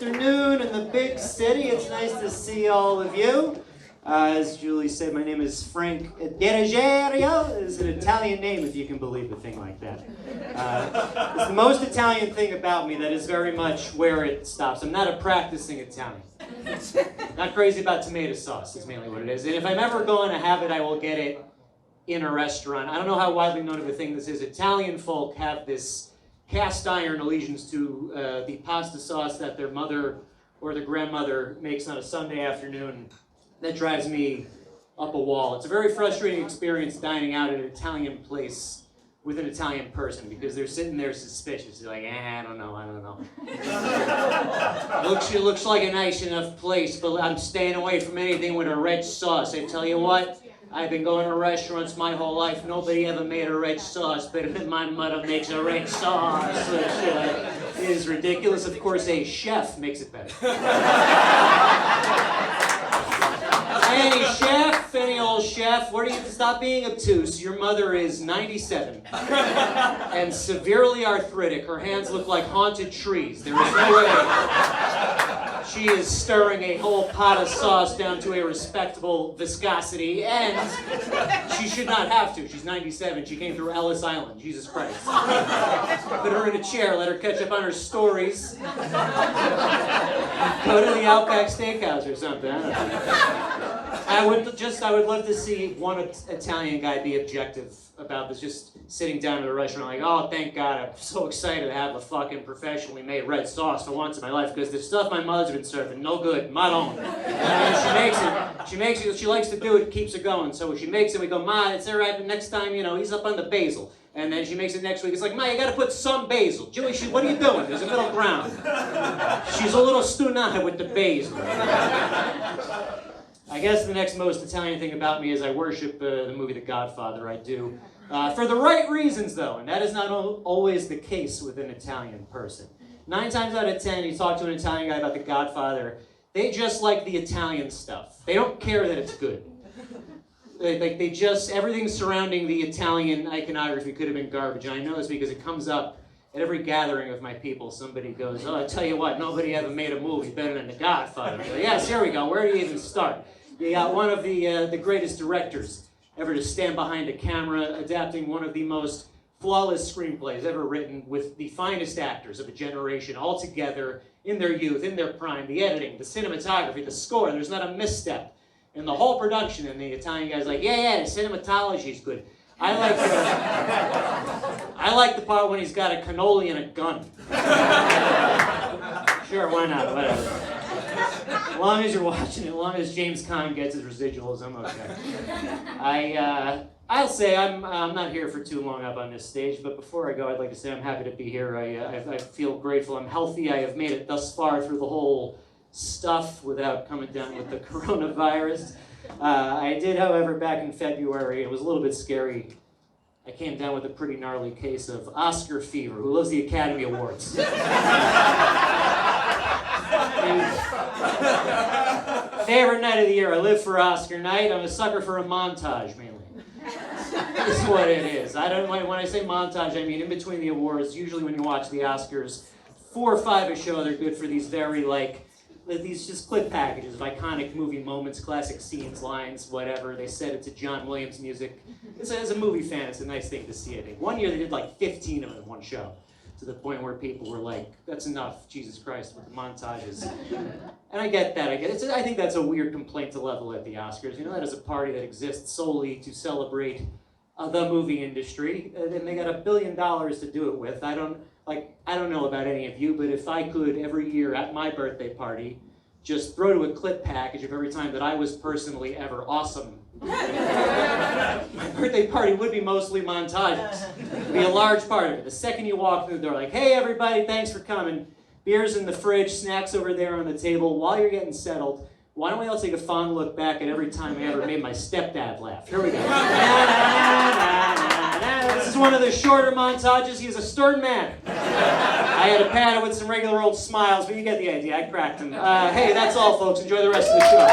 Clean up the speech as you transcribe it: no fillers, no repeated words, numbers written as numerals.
afternoon in the big city. It's nice to see all of you. As Julie said, my name is Frank DeRuggiero. It's an Italian name, if you can believe a thing like that. It's the most Italian thing about me that is very much where it stops. I'm not a practicing Italian. Not crazy about tomato sauce, is mainly what it is. And if I'm ever going to have it, I will get it in a restaurant. I don't know how widely known of a thing this is. Italian folk have this cast iron allegiance to the pasta sauce that their mother or their grandmother makes on a Sunday afternoon. That drives me up a wall. It's a very frustrating experience dining out at an Italian place with an Italian person because they're sitting there suspicious. They're like, I don't know. It looks like a nice enough place, but I'm staying away from anything with a red sauce. I tell you what, I've been going to restaurants my whole life. Nobody ever made a red sauce better than my mother makes a red sauce, which is ridiculous. Of course, a chef makes it better. Any old chef, where do you stop being obtuse? Your mother is 97 and severely arthritic. Her hands look like haunted trees. There is no way she is stirring a whole pot of sauce down to a respectable viscosity, and she should not have to. She's 97. She came through Ellis Island. Jesus Christ. Put her in a chair, let her catch up on her stories. Go to the Outback Steakhouse or something. I don't know. I would love to see one Italian guy be objective about this, just sitting down at a restaurant like, oh, thank God, I'm so excited to have a fucking professionally made red sauce for once in my life, because the stuff my mother's been serving, no good, marron. And she makes it, she likes to do it, keeps it going. So when she makes it, we go, Ma, it's all right, but next time, he's up on the basil. And then she makes it next week. It's like, Ma, you gotta put some basil. Julie, what are you doing? There's a middle ground. She's a little stunata with the basil. I guess the next most Italian thing about me is I worship the movie The Godfather. I do. For the right reasons, though, and that is not always the case with an Italian person. 9 times out of 10, you talk to an Italian guy about The Godfather, they just like the Italian stuff. They don't care that it's good. They just, everything surrounding the Italian iconography could have been garbage. And I know this because it comes up at every gathering of my people. Somebody goes, oh, I tell you what, nobody ever made a movie better than The Godfather. Go, yes, here we go. Where do you even start? You got one of the greatest directors ever to stand behind a camera, adapting one of the most flawless screenplays ever written with the finest actors of a generation all together in their youth, in their prime. The editing, the cinematography, the score, there's not a misstep in the whole production. And the Italian guy's like, yeah, the cinematology's good. I like the part when he's got a cannoli and a gun. Sure, why not? Whatever. As long as you're watching it, as long as James Caan gets his residuals, I'm okay. I'll say I'm not here for too long up on this stage, but before I go, I'd like to say I'm happy to be here. I feel grateful. I'm healthy. I have made it thus far through the whole stuff without coming down with the coronavirus. I did, however, back in February, it was a little bit scary. I came down with a pretty gnarly case of Oscar fever. Who loves the Academy Awards? Favorite night of the year. I live for Oscar night. I'm a sucker for a montage, mainly. This is what it is. When I say montage, I mean in between the awards. Usually when you watch the Oscars, 4 or 5 a show, they're good for these very, these just clip packages of iconic movie moments, classic scenes, lines, whatever. They set it to John Williams music. As a movie fan, it's a nice thing to see, I think. One year they did 15 of them in one show, to the point where people were like, that's enough, Jesus Christ, with the montages. And I get that, I think that's a weird complaint to level at the Oscars. That is a party that exists solely to celebrate the movie industry, and they got $1 billion to do it with. I don't know about any of you, but if I could every year at my birthday party just throw to a clip package of every time that I was personally ever awesome, my birthday party would be mostly montages. It'd be a large part of it. The second you walk through the door, like, hey everybody, thanks for coming. Beers in the fridge, snacks over there on the table. While you're getting settled, why don't we all take a fond look back at every time I ever made my stepdad laugh? Here we go. This is one of the shorter montages. He's a stern man. I had to pad it with some regular old smiles, but you get the idea. I cracked him. Hey, that's all, folks. Enjoy the rest of the show.